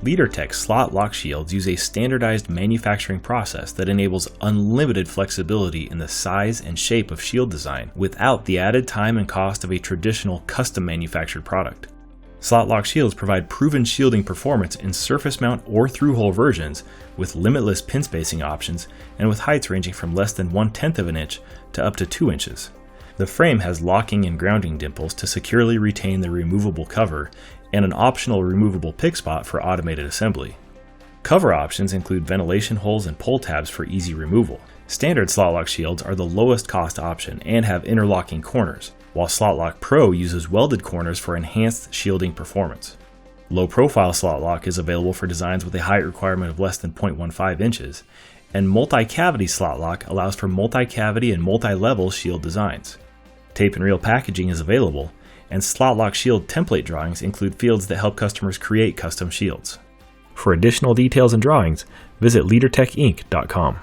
LeaderTech Slot-Lok Shields use a standardized manufacturing process that enables unlimited flexibility in the size and shape of shield design without the added time and cost of a traditional custom manufactured product. Slot-Lok Shields provide proven shielding performance in surface mount or through-hole versions with limitless pin spacing options and with heights ranging from less than 1/10 of an inch to up to 2 inches. The frame has locking and grounding dimples to securely retain the removable cover and an optional removable pick spot for automated assembly. Cover options include ventilation holes and pull tabs for easy removal. Standard Slot-Lok Shields are the lowest cost option and have interlocking corners, while Slot-Lok Pro uses welded corners for enhanced shielding performance. Low-profile Slot-Lok is available for designs with a height requirement of less than 0.15 inches, and multi-cavity Slot-Lok allows for multi-cavity and multi-level shield designs. Tape and reel packaging is available, and Slot-Lok Shield template drawings include fields that help customers create custom shields. For additional details and drawings, visit leadertechinc.com.